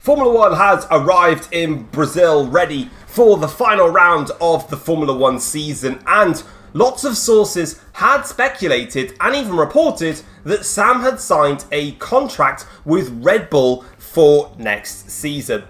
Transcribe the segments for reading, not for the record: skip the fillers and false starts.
Formula One has arrived in Brazil ready for the final round of the Formula One season, and lots of sources had speculated and even reported that Sam had signed a contract with Red Bull for next season.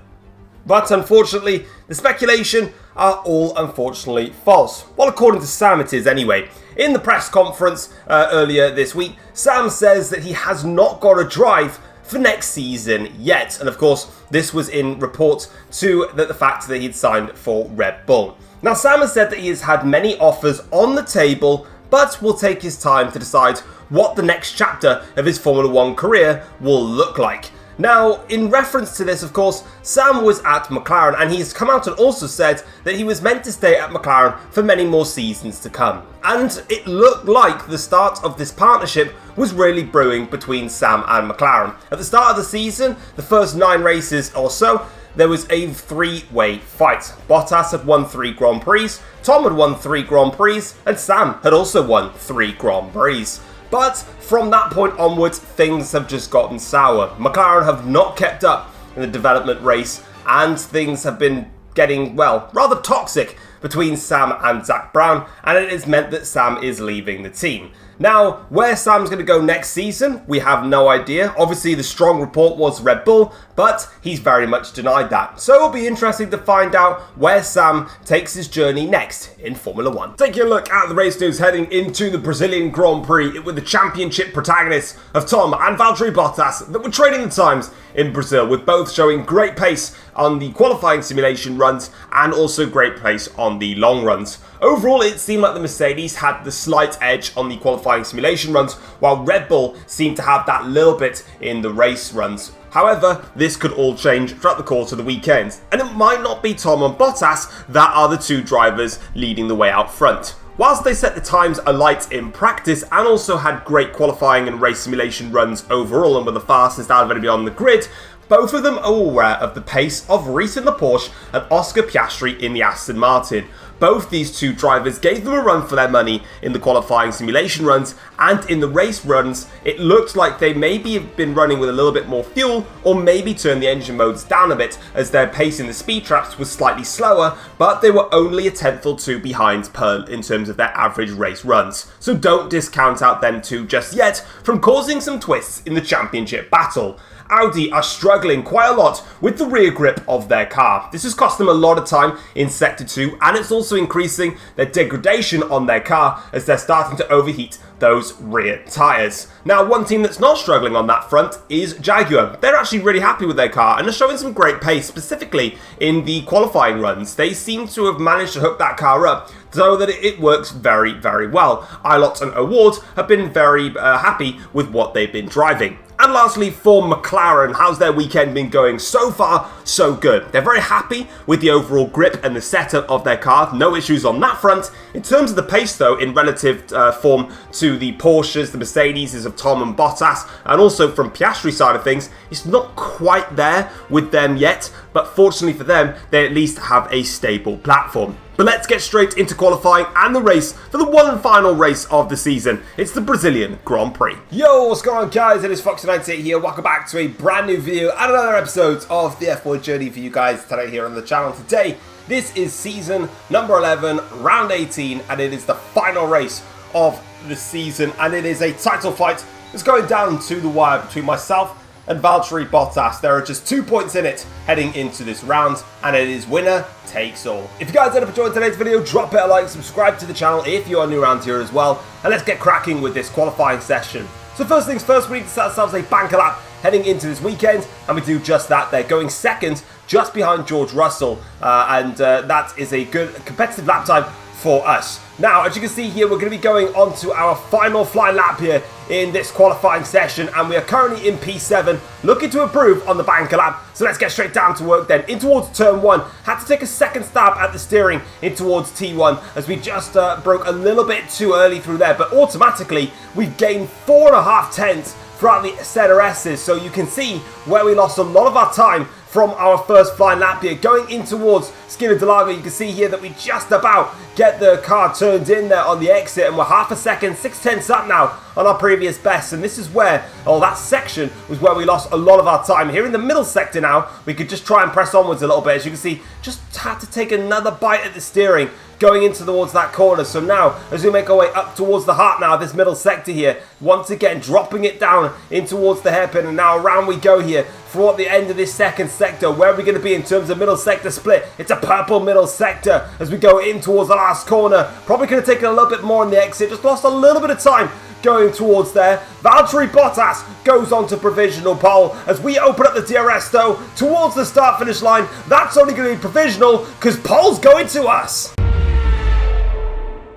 But unfortunately, the speculation are all unfortunately false. Well, according to Sam it is anyway. In the press conference earlier this week, Sam says that he has not got a drive for next season yet. And of course, this was in report to the fact that he'd signed for Red Bull. Now, Sam has said that he has had many offers on the table, but will take his time to decide what the next chapter of his Formula One career will look like. Now, in reference to this, of course, Sam was at McLaren, and he's come out and also said that he was meant to stay at McLaren for many more seasons to come. And it looked like the start of this partnership was really brewing between Sam and McLaren. At the start of the season, the first 9 races or so, there was a 3-way fight. Bottas had won 3 Grand Prix, Tom had won 3 Grand Prix, and Sam had also won 3 Grand Prix. But from that point onwards, things have just gotten sour. McLaren have not kept up in the development race, and things have been getting, well, rather toxic between Sam and Zak Brown, and it has meant that Sam is leaving the team. Now, where Sam's going to go next season, we have no idea. Obviously, the strong report was Red Bull, but he's very much denied that. So it'll be interesting to find out where Sam takes his journey next in Formula One. Taking a look at the race news heading into the Brazilian Grand Prix with the championship protagonists of Tom and Valtteri Bottas that were trading the times in Brazil, with both showing great pace on the qualifying simulation runs and also great pace on the long runs. Overall, it seemed like the Mercedes had the slight edge on the qualifying simulation runs, while Red Bull seemed to have that little bit in the race runs. However, this could all change throughout the course of the weekend, and it might not be Tom and Bottas that are the 2 drivers leading the way out front. Whilst they set the times alight in practice and also had great qualifying and race simulation runs overall and were the fastest out of anybody on the grid, both of them are aware of the pace of Reese in the Porsche and Oscar Piastri in the Aston Martin. Both these 2 drivers gave them a run for their money in the qualifying simulation runs, and in the race runs, it looked like they maybe have been running with a little bit more fuel, or maybe turned the engine modes down a bit as their pace in the speed traps was slightly slower, but they were only a tenth or 2 behind per in terms of their average race runs. So don't discount out them 2 just yet from causing some twists in the championship battle. Audi are struggling quite a lot with the rear grip of their car. This has cost them a lot of time in Sector 2, and it's also increasing their degradation on their car as they're starting to overheat those rear tyres. Now, one team that's not struggling on that front is Jaguar. They're actually really happy with their car and are showing some great pace, specifically in the qualifying runs. They seem to have managed to hook that car up so that it works very, very well. Ilott and Award have been very happy with what they've been driving. And lastly, for McLaren, how's their weekend been going? So far, so good. They're very happy with the overall grip and the setup of their car. No issues on that front. In terms of the pace, though, in relative form to the Porsches, the Mercedes of Tom and Bottas, and also from Piastri's side of things, it's not quite there with them yet. But fortunately for them, they at least have a stable platform. But let's get straight into qualifying and the race for the one and final race of the season. It's the Brazilian Grand Prix. Yo, what's going on, guys? It is Foxydude here. Welcome back to a brand new video and another episode of the F1 journey for you guys today here on the channel. Today, this is season number 11, round 18, and it is the final race of the season. And it is a title fight that's going down to the wire between myself and Valtteri Bottas. There are just 2 points in it heading into this round, and it is winner takes all. If you guys end up enjoying today's video, drop it a like, subscribe to the channel if you are new around here as well, and let's get cracking with this qualifying session. So first things first, we need to set ourselves a banker lap heading into this weekend, and we do just that. They're going second, just behind George Russell, and that is a good competitive lap time for us. Now, as you can see here, we're going to be going on to our final flying lap here in this qualifying session, and we are currently in P7, looking to improve on the banker lap. So let's get straight down to work then. In towards turn 1, had to take a second stab at the steering in towards T1 as we just broke a little bit too early through there, but automatically we've gained 4.5 tenths throughout the center S's, so you can see where we lost a lot of our time from our first flying lap here. Going in towards Skinner Delago, you can see here that we just about get the car turned in there on the exit, and we're half a second, 6/10 up now on our previous best. And this is where, that section was where we lost a lot of our time. Here in the middle sector now, we could just try and press onwards a little bit. As you can see, just had to take another bite at the steering going into towards that corner. So now, as we make our way up towards the heart now, this middle sector here, once again dropping it down in towards the hairpin, and now around we go here for the end of this second sector. Where are we going to be in terms of middle sector split? It's a purple middle sector as we go in towards the last corner. Probably could have taken a little bit more on the exit, just lost a little bit of time going towards there. Valtteri Bottas goes on to provisional pole as we open up the DRS though towards the start finish line. That's only going to be provisional because pole's going to us.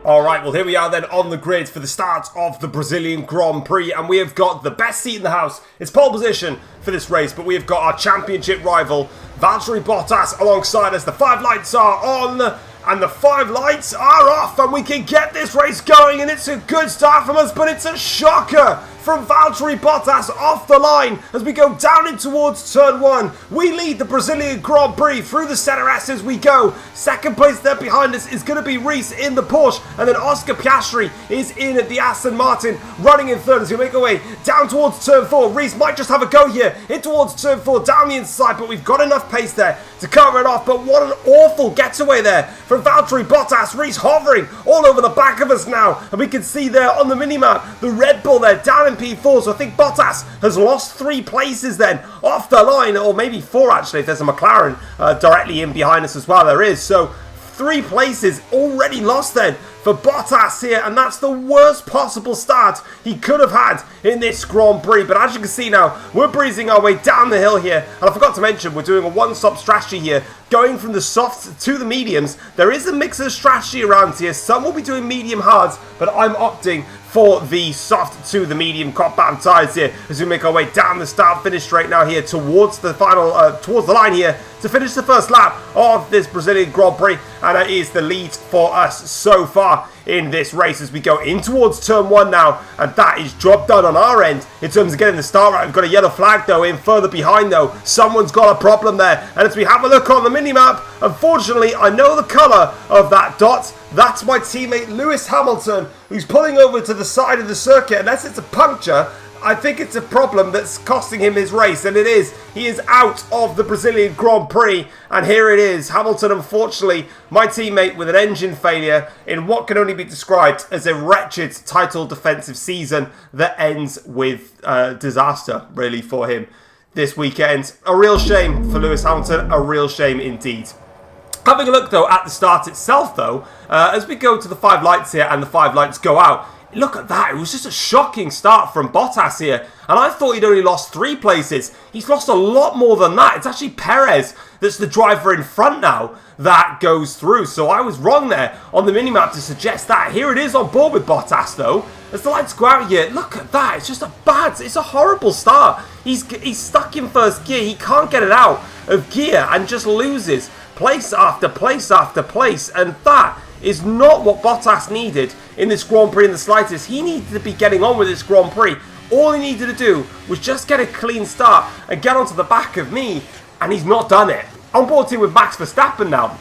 Alright, well here we are then on the grid for the start of the Brazilian Grand Prix, and we have got the best seat in the house. It's pole position for this race, but we have got our championship rival Valtteri Bottas alongside us. The 5 lights are on and the 5 lights are off, and we can get this race going, and it's a good start from us, but it's a shocker from Valtteri Bottas off the line as we go down in towards turn 1. We lead the Brazilian Grand Prix through the center S as we go. Second place there behind us is going to be Reese in the Porsche, and then Oscar Piastri is in at the Aston Martin, running in third as we make our way down towards turn 4. Reese might just have a go here in towards turn 4 down the inside, but we've got enough pace there to cover it off. But what an awful getaway there from Valtteri Bottas. Reese hovering all over the back of us now, and we can see there on the minimap the Red Bull there down in P4, so I think Bottas has lost 3 places then off the line, or maybe 4 actually if there's a McLaren directly in behind us as well. There is, so 3 places already lost then for Bottas here, and that's the worst possible start he could have had in this Grand Prix. But as you can see now, we're breezing our way down the hill here, and I forgot to mention we're doing a one-stop strategy here, going from the softs to the mediums. There is a mix of strategy around here. Some will be doing medium hards, but I'm opting for the soft to the medium cop bottom tires here as we make our way down the start finish straight now here towards the final towards the line here to finish the first lap of this Brazilian Grand Prix, and that is the lead for us so far in this race as we go in towards turn 1 now, and that is job done on our end in terms of getting the start right. We've got a yellow flag though in further behind though. Someone's got a problem there, and as we have a look on the minimap, unfortunately I know the colour of that dot. That's my teammate Lewis Hamilton, who's pulling over to the side of the circuit. Unless it's a puncture, I think it's a problem that's costing him his race, and it is. He is out of the Brazilian Grand Prix, and here it is. Hamilton, unfortunately, my teammate with an engine failure in what can only be described as a wretched title defensive season that ends with disaster, really, for him this weekend. A real shame for Lewis Hamilton, a real shame indeed. Having a look, though, at the start itself, though, as we go to the 5 lights here and the 5 lights go out, look at that. It was just a shocking start from Bottas here. And I thought he'd only lost 3 places. He's lost a lot more than that. It's actually Perez that's the driver in front now that goes through. So I was wrong there on the minimap to suggest that. Here it is on board with Bottas, though. As the lights go out here, look at that. It's just it's a horrible start. He's stuck in first gear. He can't get it out of gear and just loses place after place after place, and that is not what Bottas needed in this Grand Prix in the slightest. He needed to be getting on with this Grand Prix. All he needed to do was just get a clean start and get onto the back of me, and he's not done it. On board team with Max Verstappen now,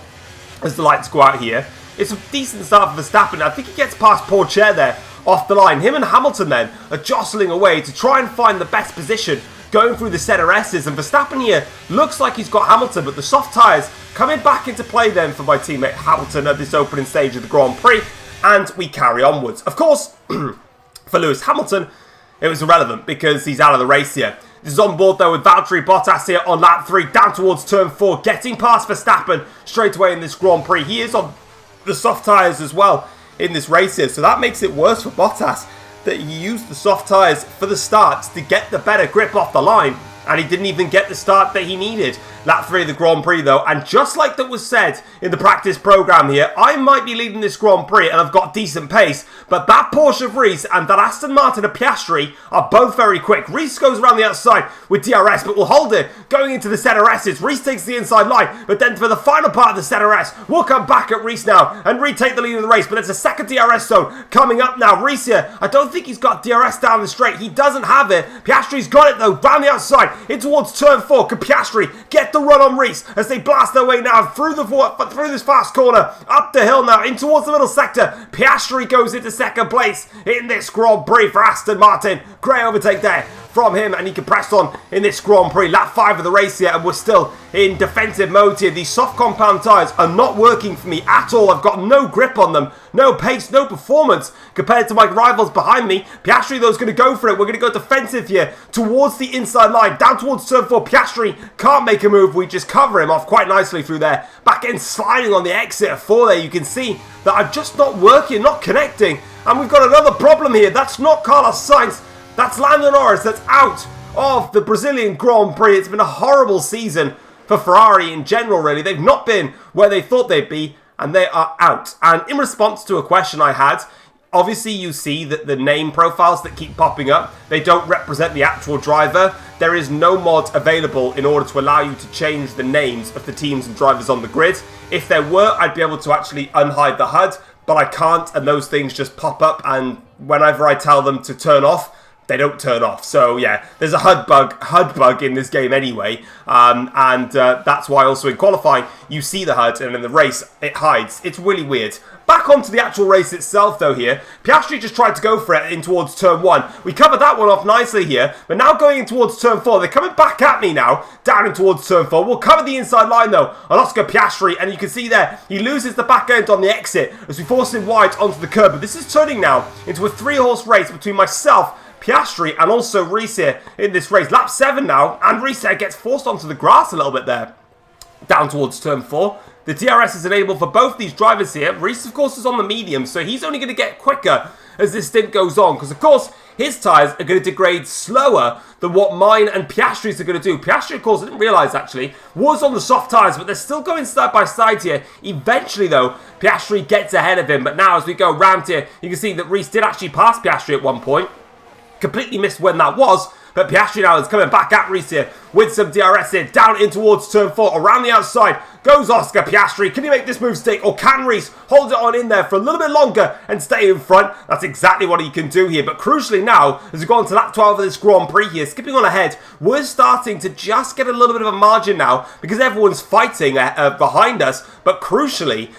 as the lights go out here. It's a decent start for Verstappen. I think he gets past Pourchaire there off the line. Him and Hamilton then are jostling away to try and find the best position going through the center S's, and Verstappen here looks like he's got Hamilton, but the soft tyres coming back into play then for my teammate Hamilton at this opening stage of the Grand Prix, and we carry onwards. Of course, for Lewis Hamilton, it was irrelevant because he's out of the race here. This is on board though with Valtteri Bottas here on lap 3, down towards turn 4, getting past Verstappen straight away in this Grand Prix. He is on the soft tyres as well in this race here, so that makes it worse for Bottas that he used the soft tyres for the starts to get the better grip off the line, and he didn't even get the start that he needed. Lap 3 of the Grand Prix though, and just like that was said in the practice programme here, I might be leading this Grand Prix and I've got decent pace, but that Porsche of Reese and that Aston Martin of Piastri are both very quick. Reese goes around the outside with DRS, but will hold it going into the center S's. Reese takes the inside line, but then for the final part of the center S, we'll come back at Reese now and retake the lead of the race, but there's a second DRS zone coming up now. Reese here, I don't think he's got DRS down the straight. He doesn't have it. Piastri's got it though, round the outside, in towards turn 4. Can Piastri get the run on Reese as they blast their way now through this fast corner, up the hill now, in towards the middle sector. Piastri goes into second place in this Grand Prix for Aston Martin. Great overtake there from him, and he can press on in this Grand Prix. Lap 5 of the race here, and we're still in defensive mode here. These soft compound tyres are not working for me at all. I've got no grip on them, no pace, no performance compared to my rivals behind me. Piastri, though, is going to go for it. We're going to go defensive here towards the inside line, down towards turn 4. Piastri can't make a move. We just cover him off quite nicely through there. Back end sliding on the exit of 4 there. You can see that I'm just not working, not connecting. And we've got another problem here. That's not Carlos Sainz. That's Lando Norris. That's out of the Brazilian Grand Prix. It's been a horrible season for Ferrari in general, really. They've not been where they thought they'd be, and they are out. And in response to a question I had, obviously you see that the name profiles that keep popping up, they don't represent the actual driver. There is no mod available in order to allow you to change the names of the teams and drivers on the grid. If there were, I'd be able to actually unhide the HUD, but I can't, and those things just pop up, and whenever I tell them to turn off, they don't turn off. So yeah, there's a HUD bug in this game anyway, and that's why also in qualifying you see the HUD, and in the race it hides. It's really weird. Back onto the actual race itself though here, Piastri just tried to go for it in towards turn 1. We covered that one off nicely here, but now going in towards turn 4, they're coming back at me now, down in towards turn 4. We'll cover the inside line though on Oscar Piastri, and you can see there, he loses the back end on the exit as we force him wide onto the curb. But this is turning now into a 3-horse race between myself, Piastri, and also Reese here in this race. Lap 7 now, and Reese gets forced onto the grass a little bit there, down towards turn 4. The DRS is enabled for both these drivers here. Reese, of course, is on the medium, so he's only going to get quicker as this stint goes on, because, of course, his tyres are going to degrade slower than what mine and Piastri's are going to do. Piastri, of course, I didn't realise, actually, was on the soft tyres, but they're still going side by side here. Eventually, though, Piastri gets ahead of him, but now as we go round here, you can see that Reese did actually pass Piastri at one point. Completely missed when that was, but Piastri now is coming back at Reese here with some DRS here, down in towards turn 4, around the outside goes Oscar Piastri. Can he make this move stick, or can Reese hold it on in there for a little bit longer and stay in front? That's exactly what he can do here, but crucially now, as we go on to lap 12 of this Grand Prix here, skipping on ahead, we're starting to just get a little bit of a margin now, because everyone's fighting behind us, but crucially,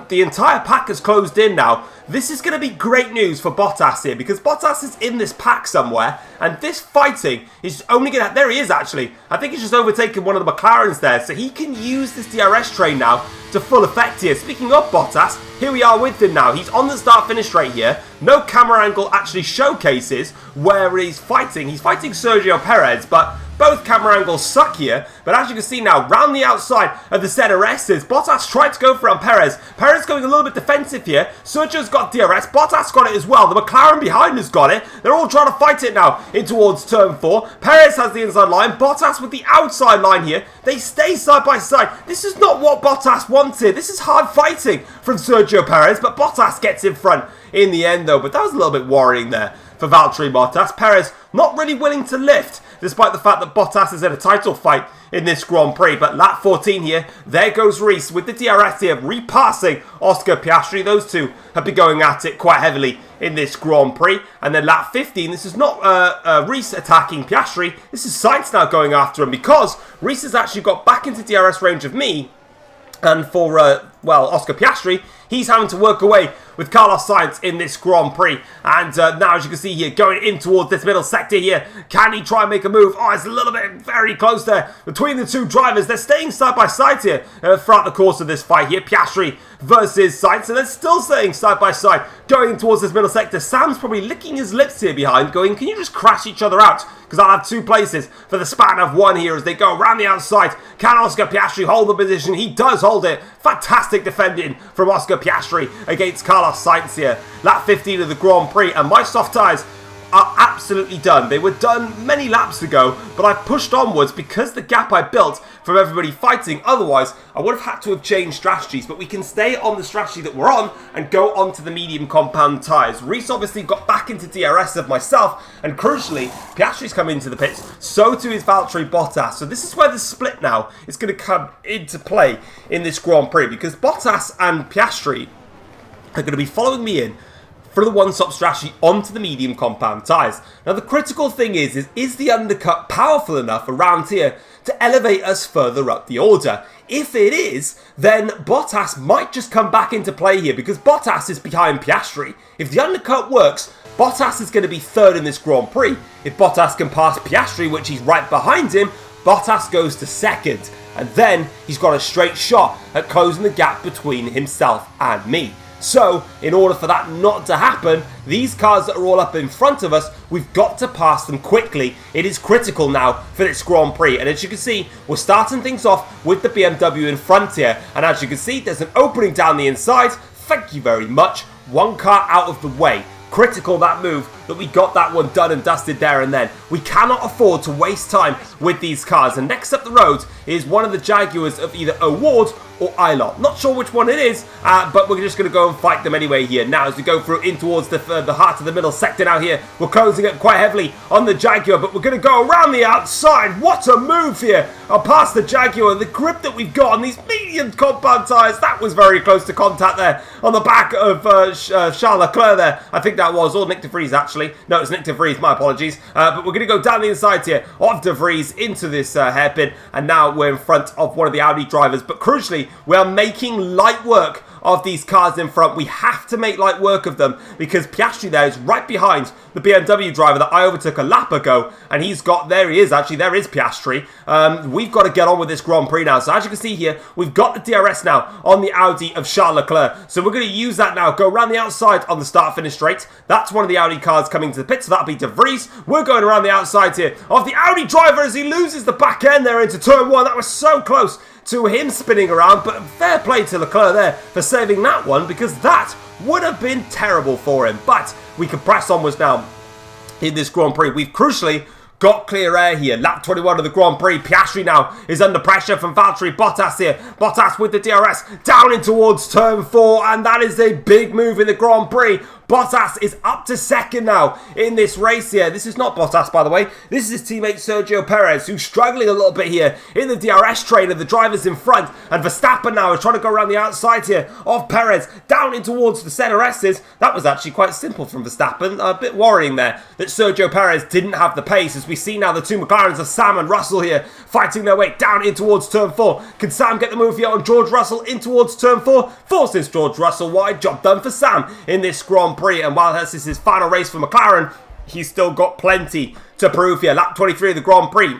the entire pack has closed in now. This is going to be great news for Bottas here, because Bottas is in this pack somewhere, and this fighting is only going to... There he is, actually. I think he's just overtaken one of the McLarens there, so he can use this DRS train now to full effect here. Speaking of Bottas, here we are with him now. He's on the start-finish straight here. No camera angle actually showcases where he's fighting. He's fighting Sergio Perez, but both camera angles suck here. But as you can see now, round the outside of the ZRSs, Bottas tried to go for it on Perez. Perez going a little bit defensive here. Sergio's got DRS. Bottas got it as well. The McLaren behind has got it. They're all trying to fight it now in towards turn 4. Perez has the inside line. Bottas with the outside line here. They stay side by side. This is not what Bottas wanted. This is hard fighting from Sergio Perez, but Bottas gets in front in the end though. But that was a little bit worrying there for Valtteri Bottas. Perez not really willing to lift, despite the fact that Bottas is in a title fight in this Grand Prix. But lap 14 here, there goes Reese with the DRS here, repassing Oscar Piastri. Those two have been going at it quite heavily in this Grand Prix. And then lap 15, this is not Reese attacking Piastri, this is Sainz now going after him, because Reese has actually got back into DRS range of me. And for, well, Oscar Piastri, he's having to work away with Carlos Sainz in this Grand Prix. And now, as you can see here, going in towards this middle sector here, can he try and make a move? Oh, it's a little bit very close there between the two drivers. They're staying side by side here throughout the course of this fight here. Piastri versus Sainz, and they're still staying side by side, going towards this middle sector. Sam's probably licking his lips here behind, going, can you just crash each other out? Because I'll have two places for the span of one here as they go around the outside. Can Oscar Piastri hold the position? He does hold it. Fantastic defending from Oscar Piastri against Carlos Sainz here. Lap 15 of the Grand Prix, and my soft tyres are absolutely done. They were done many laps ago, but I pushed onwards because the gap I built from everybody fighting. Otherwise, I would have had to have changed strategies, but we can stay on the strategy that we're on and go on to the medium compound tyres. Reese obviously got back into DRS of myself, and crucially, Piastri's come into the pits. So too is Valtteri Bottas. So this is where the split now is going to come into play in this Grand Prix, because Bottas and Piastri are going to be following me in for the one-stop strategy onto the medium compound tyres. Now the critical thing is the undercut powerful enough around here to elevate us further up the order? If it is, then Bottas might just come back into play here because Bottas is behind Piastri. If the undercut works, Bottas is going to be third in this Grand Prix. If Bottas can pass Piastri, which he's right behind him, Bottas goes to second. And then he's got a straight shot at closing the gap between himself and me. So, in order for that not to happen, these cars that are all up in front of us, we've got to pass them quickly. It is critical now for this Grand Prix. And as you can see, we're starting things off with the BMW in front here. And as you can see, there's an opening down the inside. Thank you very much. One car out of the way. Critical that move, that we got that one done and dusted there and then. We cannot afford to waste time with these cars. And next up the road is one of the Jaguars of either Award or Ilot. Not sure which one it is, but we're just going to go and fight them anyway here. Now, as we go through in towards the heart of the middle sector now here, we're closing up quite heavily on the Jaguar, but we're going to go around the outside. What a move here. I'll pass the Jaguar. The grip that we've got on these medium compound tyres, that was very close to contact there on the back of Charles Leclerc there. I think that was, or Nick de Vries actually. No, it's Nick de Vries, my apologies. But we're going to go down the inside here of de Vries into this hairpin, and now we're in front of one of the Audi drivers. But crucially, we are making light work of these cars in front. We have to make light work of them because Piastri there is right behind the BMW driver that I overtook a lap ago, and he's got, there he is actually, there is Piastri. We've got to get on with this Grand Prix now. So as you can see here, we've got the DRS now on the Audi of Charles Leclerc. So we're going to use that now, go around the outside on the start-finish straight. That's one of the Audi cars coming to the pit, so that'll be de Vries. We're going around the outside here of the Audi driver as he loses the back end there into turn one. That was so close to him spinning around, but fair play to Leclerc there for saving that one because that would have been terrible for him. But we can press onwards now in this Grand Prix. We've crucially got clear air here. Lap 21 of the Grand Prix. Piastri now is under pressure from Valtteri Bottas here. Bottas with the DRS down in towards turn 4, and that is a big move in the Grand Prix. Bottas is up to second now in this race here. This is not Bottas, by the way. This is his teammate Sergio Perez, who's struggling a little bit here in the DRS train of the drivers in front. And Verstappen now is trying to go around the outside here of Perez down in towards the center S's. That was actually quite simple from Verstappen. A bit worrying there that Sergio Perez didn't have the pace, as we see now the two McLarens of Sam and Russell here fighting their way down in towards turn 4. Can Sam get the move here on George Russell in towards turn 4? Forces George Russell wide. Job done for Sam in this Grand Prix. And while this is his final race for McLaren, he's still got plenty to prove here. Lap 23 of the Grand Prix.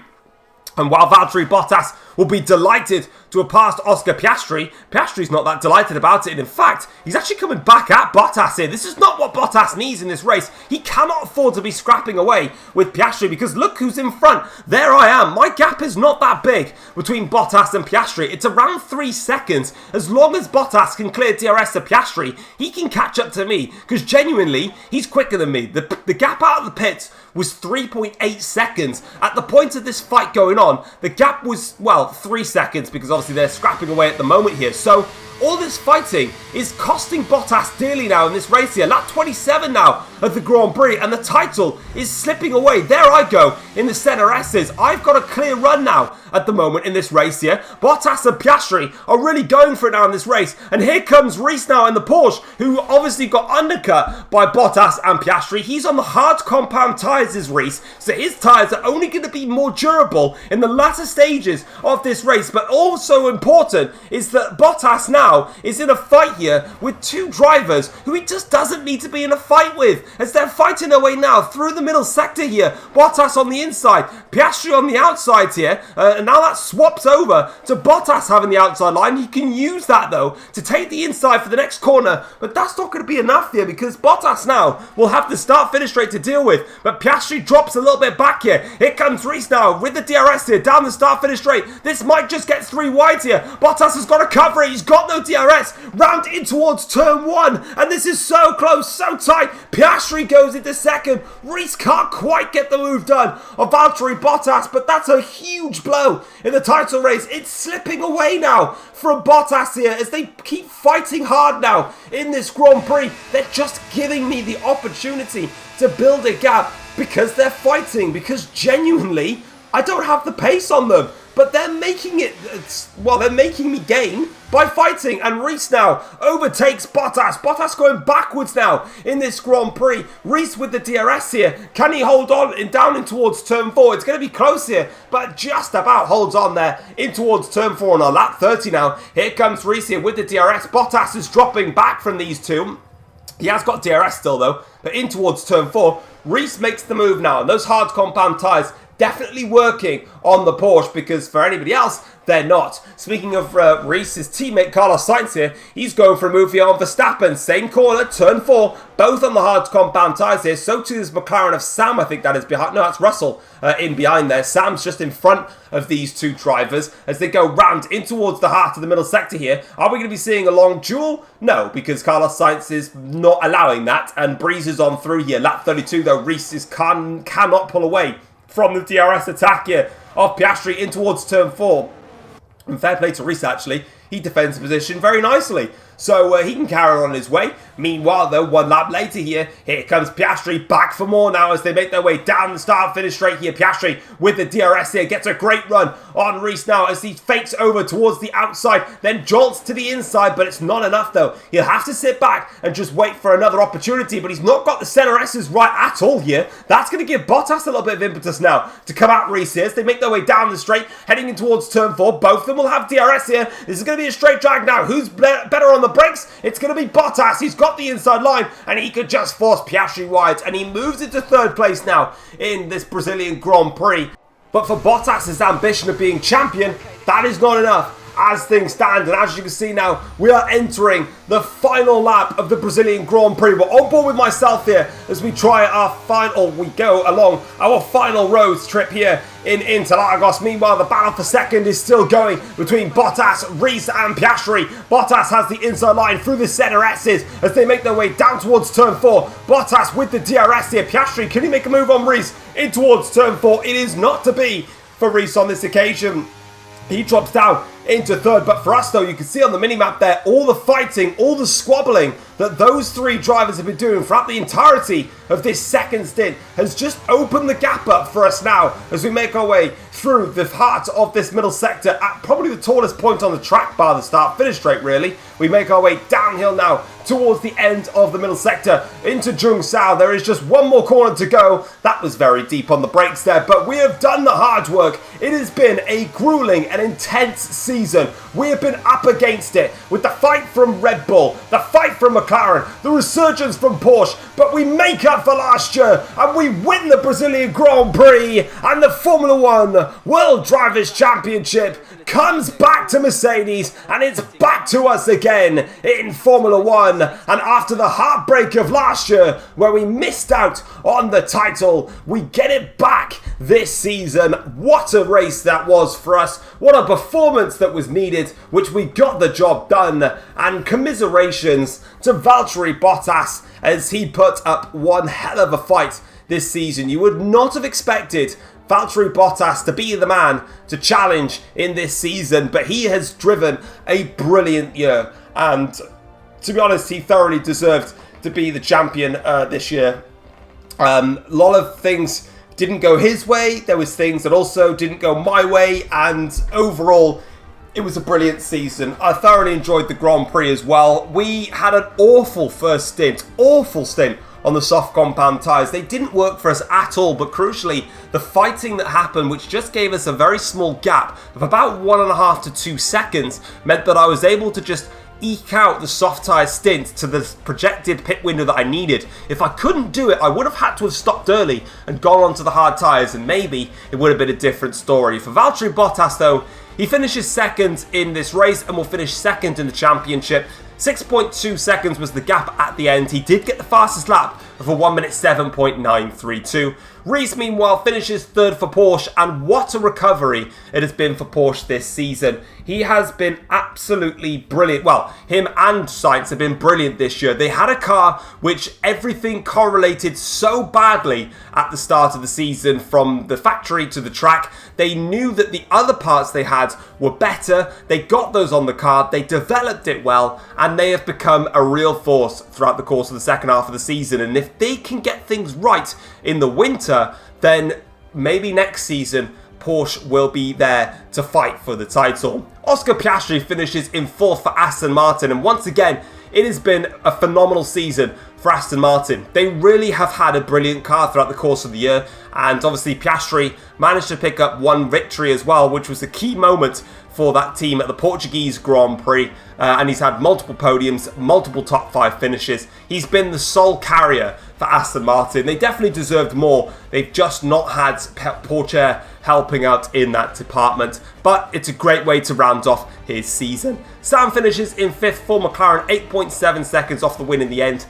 And while Valtteri Bottas will be delighted to have passed Oscar Piastri, Piastri's not that delighted about it. And in fact, he's actually coming back at Bottas here. This is not what Bottas needs in this race. He cannot afford to be scrapping away with Piastri because look who's in front. There I am. My gap is not that big between Bottas and Piastri. It's around 3 seconds. As long as Bottas can clear DRS to Piastri, he can catch up to me because genuinely, he's quicker than me. The gap out of the pits was 3.8 seconds. At the point of this fight going on, the gap was, well, 3 seconds because obviously they're scrapping away at the moment here. So all this fighting is costing Bottas dearly now in this race here. Lap 27 now of the Grand Prix, and the title is slipping away. There I go in the center S's. I've got a clear run now at the moment in this race here. Bottas and Piastri are really going for it now in this race. And here comes Reese now in the Porsche, who obviously got undercut by Bottas and Piastri. He's on the hard compound tyres as Reese, so his tyres are only going to be more durable in the latter stages of this race. But also important is that Bottas now is in a fight here with two drivers who he just doesn't need to be in a fight with, as they're fighting their way now through the middle sector here. Bottas on the inside, Piastri on the outside here, and now that swaps over to Bottas having the outside line. He can use that though to take the inside for the next corner, but that's not going to be enough here because Bottas now will have the start-finish straight to deal with. But Piastri drops a little bit back here. Here comes Reese now with the DRS here down the start-finish straight. This might just get 3 wide here. Bottas has got to cover it. He's got no DRS. Round in towards turn 1, and this is so close, so tight. Piastri goes into second. Reese can't quite get the move done of Valtteri Bottas, but that's a huge blow in the title race. It's slipping away now from Bottas here as they keep fighting hard now in this Grand Prix. They're just giving me the opportunity to build a gap because they're fighting, because genuinely I don't have the pace on them. but they're making it, well, they're making me gain by fighting, and Reese now overtakes Bottas. Bottas going backwards now in this Grand Prix. Reese with the DRS here. Can he hold on down in towards turn 4? It's going to be close here, but just about holds on there in towards turn 4 on our lap 30 now. Here comes Reese here with the DRS. Bottas is dropping back from these two. He has got DRS still though, but in towards turn 4. Reese makes the move now, and those hard compound tyres definitely working on the Porsche, because for anybody else, they're not. Speaking of Reese's teammate Carlos Sainz here, he's going for a move here on Verstappen. Same corner, turn 4, both on the hard compound tyres here. So too is McLaren of Sam, I think that is behind. No, that's Russell in behind there. Sam's just in front of these two drivers as they go round in towards the heart of the middle sector here. Are we going to be seeing a long duel? No, because Carlos Sainz is not allowing that and breezes on through here. Lap 32 though, Reese cannot pull away from the DRS attack here of Piastri in towards turn 4. And fair play to Reese actually, he defends the position very nicely. So he can carry on his way. Meanwhile though, one lap later here comes Piastri back for more now as they make their way down the start-finish straight here. Piastri with the DRS here gets a great run on Reese now as he fakes over towards the outside, then jolts to the inside, but it's not enough though. He'll have to sit back and just wait for another opportunity, but he's not got the center S's right at all here. That's going to give Bottas a little bit of impetus now to come at Reese here as they make their way down the straight, heading in towards turn 4. Both of them will have DRS here. This is going to be a straight drag now. Who's better on the brakes? It's going to be Bottas. He's got the inside line and he could just force Piastri wide, and he moves into third place now in this Brazilian Grand Prix. But for Bottas' ambition of being champion, that is not enough as things stand, and as you can see now, we are entering the final lap of the Brazilian Grand Prix. We're on board with myself here as we try our we go along our final road trip here in Interlagos. Meanwhile, the battle for second is still going between Bottas, Reese and Piastri. Bottas has the inside line through the center S's as they make their way down towards turn 4. Bottas with the DRS here. Piastri, can he make a move on Reese in towards turn 4? It is not to be for Reese on this occasion. He drops down into third, but for us though, you can see on the minimap there all the fighting, all the squabbling that those three drivers have been doing throughout the entirety of this second stint has just opened the gap up for us now as we make our way through the heart of this middle sector at probably the tallest point on the track bar the start finish straight really. We make our way downhill now towards the end of the middle sector into Jungsao. There is just one more corner to go. That was very deep on the brakes there, but we have done the hard work. It has been a grueling and intense season. We have been up against it with the fight from Red Bull, the fight from McLaren, the resurgence from Porsche, but we make up for last year and we win the Brazilian Grand Prix, and the Formula 1 World Drivers' Championship comes back to Mercedes, and it's back to us again in Formula 1. And after the heartbreak of last year where we missed out on the title, we get it back this season. What a race that was for us. What a performance that was needed, which we got the job done. And commiserations to Valtteri Bottas as he put up one hell of a fight this season. You would not have expected Valtteri Bottas to be the man to challenge in this season, but he has driven a brilliant year, and to be honest, he thoroughly deserved to be the champion this year. A lot of things didn't go his way. There was things that also didn't go my way, and overall it was a brilliant season. I thoroughly enjoyed the Grand Prix as well. We had an awful first stint, on the soft compound tyres. They didn't work for us at all, but crucially, the fighting that happened, which just gave us a very small gap of about 1.5 to 2 seconds, meant that I was able to just eke out the soft tyre stint to the projected pit window that I needed. If I couldn't do it, I would have had to have stopped early and gone onto the hard tyres, and maybe it would have been a different story. For Valtteri Bottas though, he finishes second in this race and will finish second in the championship. 6.2 seconds was the gap at the end. He did get the fastest lap of a 1 minute 7.932. Reese, meanwhile, finishes third for Porsche, and what a recovery it has been for Porsche this season. He has been absolutely brilliant. Well, him and Sainz have been brilliant this year. They had a car which everything correlated so badly at the start of the season, from the factory to the track. They knew that the other parts they had were better. They got those on the car, they developed it well, and they have become a real force throughout the course of the second half of the season. And if they can get things right in the winter, then maybe next season Porsche will be there to fight for the title. Oscar Piastri finishes in 4th for Aston Martin, and once again, it has been a phenomenal season for Aston Martin. They really have had a brilliant car throughout the course of the year, and obviously Piastri managed to pick up one victory as well, which was a key moment for that team at the Portuguese Grand Prix, and he's had multiple podiums, multiple top 5 finishes. He's been the sole carrier for Aston Martin. They definitely deserved more. They've just not had Porsche helping out in that department, but it's a great way to round off his season. Sam finishes in 5th for McLaren, 8.7 seconds off the win in the end.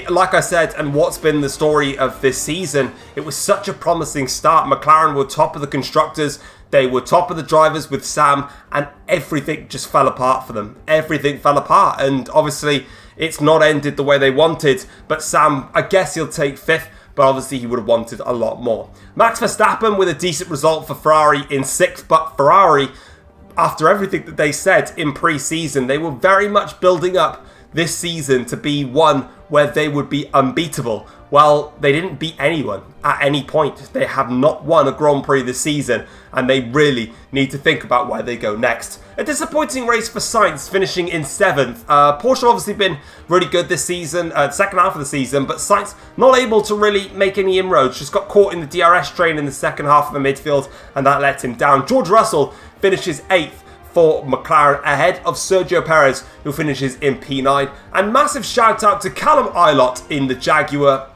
Like I said, and what's been the story of this season, it was such a promising start. McLaren were top of the constructors, they were top of the drivers with Sam, and everything just fell apart for them. Everything fell apart, and obviously it's not ended the way they wanted, but Sam, I guess he'll take 5th, but obviously he would have wanted a lot more. Max Verstappen with a decent result for Ferrari in 6th, but Ferrari, after everything that they said in pre-season, they were very much building up this season to be one where they would be unbeatable. Well, they didn't beat anyone at any point. They have not won a Grand Prix this season, and they really need to think about where they go next. A disappointing race for Sainz, finishing in 7th. Porsche obviously been really good this season, second half of the season, but Sainz not able to really make any inroads. Just got caught in the DRS train in the second half of the midfield, and that let him down. George Russell finishes 8th for McLaren, ahead of Sergio Perez, who finishes in P9. And massive shout out to Callum Ilott in the Jaguar,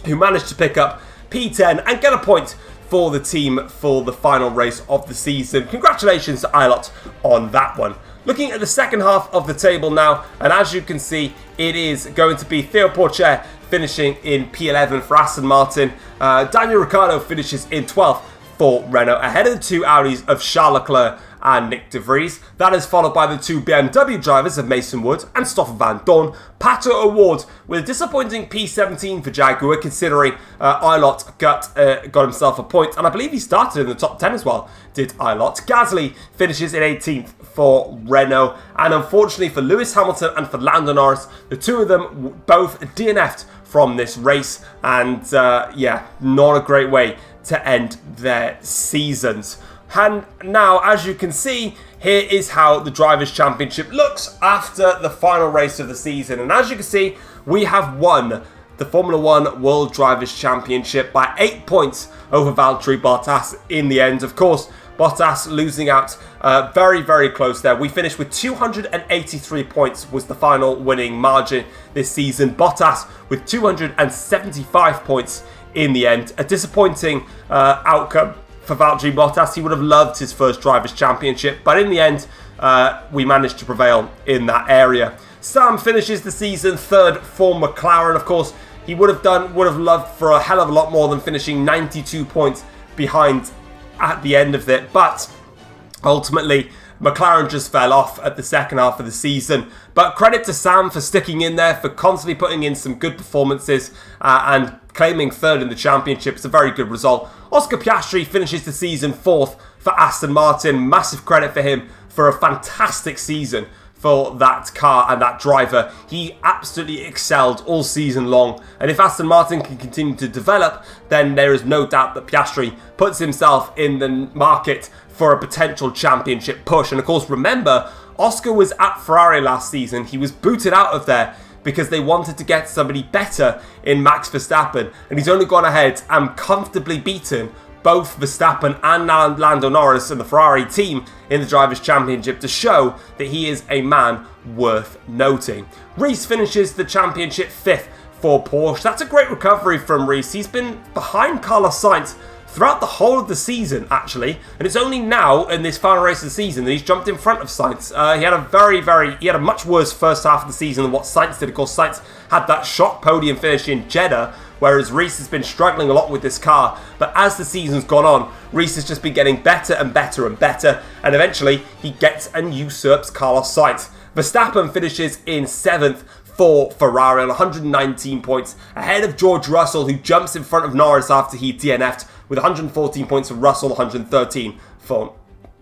who managed to pick up P10 and get a point for the team for the final race of the season. Congratulations to Ilott on that one. Looking at the second half of the table now, and as you can see, it is going to be Theo Pourchaire finishing in P11 for Aston Martin. Daniel Ricciardo finishes in 12th for Renault, ahead of the 2 Audis of Charles Leclerc and Nick de Vries. That is followed by the 2 BMW drivers of Mason Wood and Stoffel van Dorn. Pato O'Ward with a disappointing P17 for Jaguar, considering Ilott got himself a point, and I believe he started in the top 10 as well, did Ilott. Gasly finishes in 18th for Renault, and unfortunately for Lewis Hamilton and for Lando Norris, the two of them both DNF'd from this race, and yeah, not a great way to end their seasons. And now, as you can see, here is how the Drivers' Championship looks after the final race of the season. And as you can see, we have won the Formula 1 World Drivers' Championship by 8 points over Valtteri Bottas in the end. Of course, Bottas losing out very, very close there. We finished with 283 points was the final winning margin this season. Bottas with 275 points in the end. A disappointing outcome for Valtteri Bottas. He would have loved his first Drivers' Championship, but in the end, we managed to prevail in that area. Sam finishes the season 3rd for McLaren. Of course, he would have loved for a hell of a lot more than finishing 92 points behind at the end of it, but ultimately McLaren just fell off at the second half of the season. But credit to Sam for sticking in there, for constantly putting in some good performances and claiming 3rd in the championship. It's a very good result. Oscar Piastri finishes the season 4th for Aston Martin. Massive credit for him for a fantastic season for that car and that driver. He absolutely excelled all season long, and if Aston Martin can continue to develop, then there is no doubt that Piastri puts himself in the market for a potential championship push. And of course, remember, Oscar was at Ferrari last season. He was booted out of there because they wanted to get somebody better in Max Verstappen, and he's only gone ahead and comfortably beaten both Verstappen and Lando Norris and the Ferrari team in the Drivers' Championship to show that he is a man worth noting. Reese finishes the championship 5th for Porsche. That's a great recovery from Reese. He's been behind Carlos Sainz throughout the whole of the season, actually, and it's only now in this final race of the season that he's jumped in front of Sainz. He had a much worse first half of the season than what Sainz did. Of course, Sainz had that shock podium finish in Jeddah, whereas Reese has been struggling a lot with this car. But as the season's gone on, Reese has just been getting better and better and better, and eventually he gets and usurps Carlos Sainz. Verstappen finishes in 7th for Ferrari on 119 points, ahead of George Russell, who jumps in front of Norris after he DNF'd, with 114 points for Russell, 113 for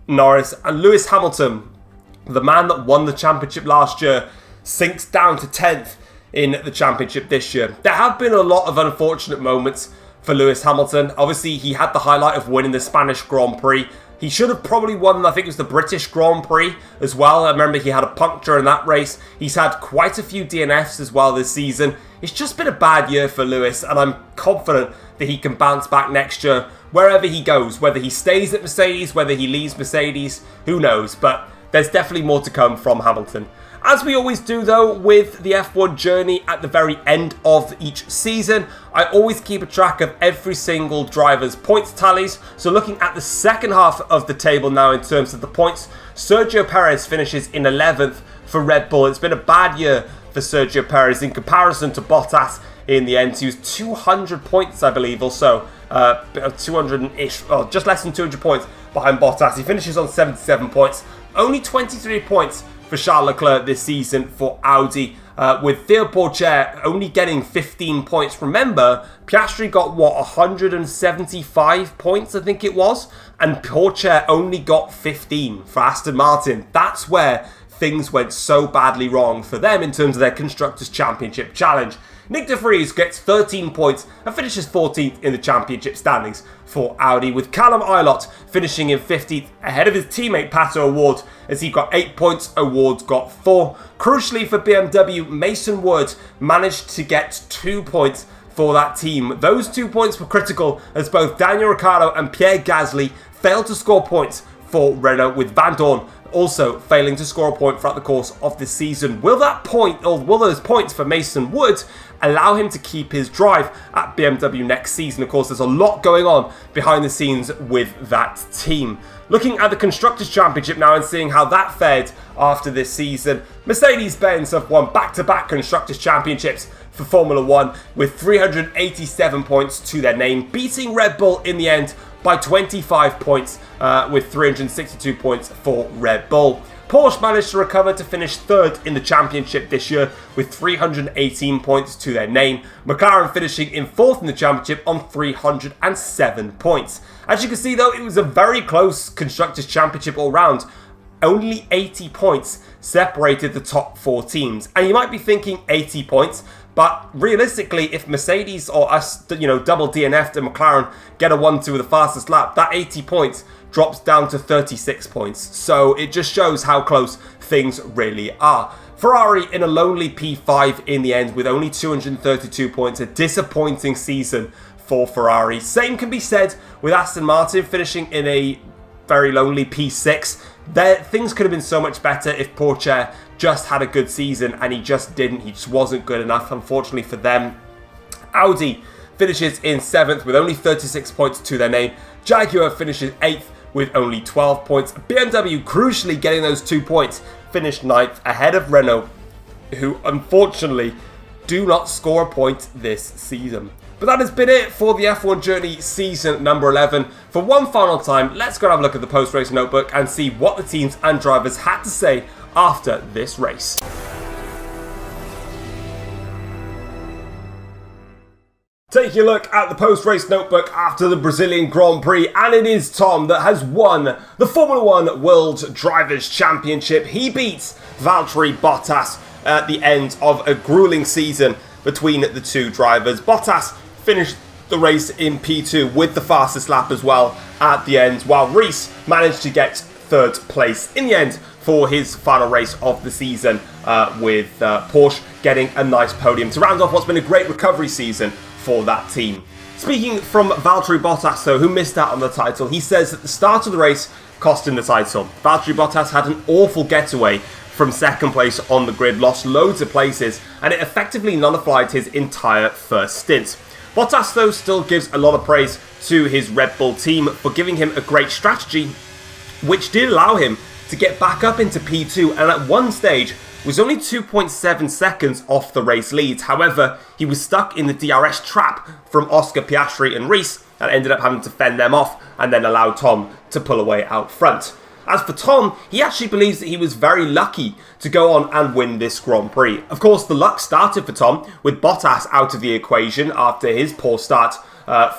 Norris. And Lewis Hamilton, the man that won the championship last year, sinks down to 10th in the championship this year. There have been a lot of unfortunate moments for Lewis Hamilton. Obviously, he had the highlight of winning the Spanish Grand Prix. He should have probably won, I think it was the British Grand Prix as well. I remember he had a puncture in that race. He's had quite a few DNFs as well this season. It's just been a bad year for Lewis, and I'm confident that he can bounce back next year wherever he goes. Whether he stays at Mercedes, whether he leaves Mercedes, who knows. But there's definitely more to come from Hamilton. As we always do though with the F1 journey at the very end of each season, I always keep a track of every single driver's points tallies. So looking at the second half of the table now in terms of the points, Sergio Perez finishes in 11th for Red Bull. It's been a bad year for Sergio Perez in comparison to Bottas in the end. He was 200 points, I believe, or so. 200-ish, or just less than 200 points behind Bottas. He finishes on 77 points. Only 23 points for Charles Leclerc this season for Audi, with Theo Pourchaire only getting 15 points. Remember, Piastri got, 175 points, I think it was, and Pourchaire only got 15 for Aston Martin. That's where things went so badly wrong for them in terms of their Constructors' Championship challenge. Nick de Vries gets 13 points and finishes 14th in the championship standings for Audi, with Callum Ilott finishing in 15th ahead of his teammate Pato O'Ward as he got 8 points, O'Ward got 4. Crucially for BMW, Mason Wood managed to get 2 points for that team. Those 2 points were critical as both Daniel Ricciardo and Pierre Gasly failed to score points for Renault, with Van Dorn also failing to score a point throughout the course of the season. Will those points for Mason Wood allow him to keep his drive at BMW next season? Of course, there's a lot going on behind the scenes with that team. Looking at the Constructors' Championship now and seeing how that fared after this season, Mercedes-Benz have won back-to-back Constructors' Championships for Formula 1 with 387 points to their name, beating Red Bull in the end by 25 points with 362 points for Red Bull. Porsche managed to recover to finish third in the championship this year with 318 points to their name. McLaren finishing in fourth in the championship on 307 points. As you can see though, it was a very close Constructors' Championship all round. Only 80 points separated the top 4 teams. And you might be thinking 80 points, but realistically, if Mercedes or us, double DNF'd and McLaren get a 1-2 with the fastest lap, that 80 points drops down to 36 points. So it just shows how close things really are. Ferrari in a lonely P5 in the end with only 232 points. A disappointing season for Ferrari. Same can be said with Aston Martin finishing in a very lonely P6. Things could have been so much better if Pourchaire just had a good season, and he just didn't. He just wasn't good enough, unfortunately for them. Audi finishes in 7th with only 36 points to their name. Jaguar finishes 8th with only 12 points. BMW, crucially getting those 2 points, finished 9th ahead of Renault, who unfortunately do not score a point this season. But that has been it for the F1 Journey season number 11. For one final time, let's go and have a look at the post-race notebook and see what the teams and drivers had to say after this race. Taking a look at the post-race notebook after the Brazilian Grand Prix, and it is Tom that has won the Formula 1 World Drivers' Championship. He beats Valtteri Bottas at the end of a grueling season between the two drivers. Bottas finished the race in P2 with the fastest lap as well at the end, while Rees managed to get third place in the end for his final race of the season, with Porsche getting a nice podium to round off what's been a great recovery season for that team. Speaking from Valtteri Bottas though, who missed out on the title, he says that the start of the race cost him the title. Valtteri Bottas had an awful getaway from second place on the grid, lost loads of places, and it effectively nullified his entire first stint. Bottas though still gives a lot of praise to his Red Bull team for giving him a great strategy, which did allow him to get back up into P2, and at one stage was only 2.7 seconds off the race lead. However, he was stuck in the DRS trap from Oscar Piastri and Rees and ended up having to fend them off and then allowed Tom to pull away out front. As for Tom, he actually believes that he was very lucky to go on and win this Grand Prix. Of course, the luck started for Tom with Bottas out of the equation after his poor start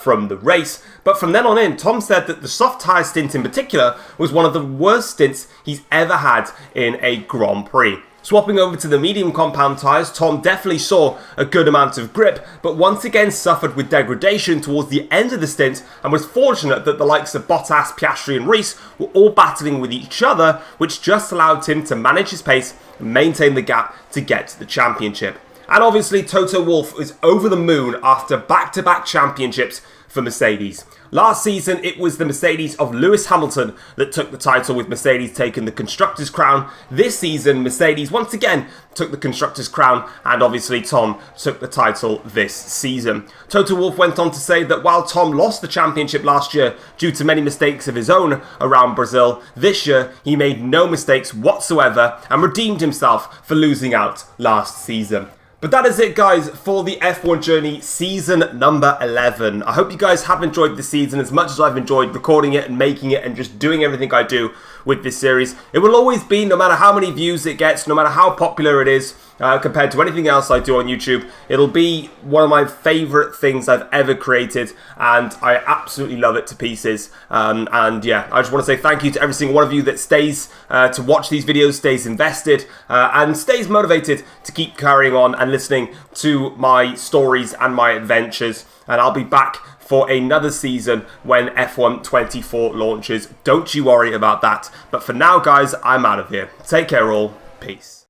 from the race. But from then on in, Tom said that the soft tyre stint in particular was one of the worst stints he's ever had in a Grand Prix. Swapping over to the medium compound tyres, Tom definitely saw a good amount of grip, but once again suffered with degradation towards the end of the stint and was fortunate that the likes of Bottas, Piastri and Rees were all battling with each other, which just allowed him to manage his pace and maintain the gap to get to the championship. And obviously Toto Wolff is over the moon after back-to-back championships for Mercedes. Last season, it was the Mercedes of Lewis Hamilton that took the title, with Mercedes taking the Constructors' crown. This season, Mercedes once again took the Constructors' crown, and obviously Tom took the title this season. Toto Wolff went on to say that while Tom lost the championship last year due to many mistakes of his own around Brazil, this year he made no mistakes whatsoever and redeemed himself for losing out last season. But that is it, guys, for the F1 Journey season number 11. I hope you guys have enjoyed the season as much as I've enjoyed recording it and making it and just doing everything I do with this series. It will always be, no matter how many views it gets, no matter how popular it is, compared to anything else I do on YouTube, it'll be one of my favourite things I've ever created, and I absolutely love it to pieces. And yeah, I just want to say thank you to every single one of you that stays to watch these videos, stays invested, and stays motivated to keep carrying on and listening to my stories and my adventures. And I'll be back for another season when F1 24 launches. Don't you worry about that. But for now, guys, I'm out of here. Take care all. Peace.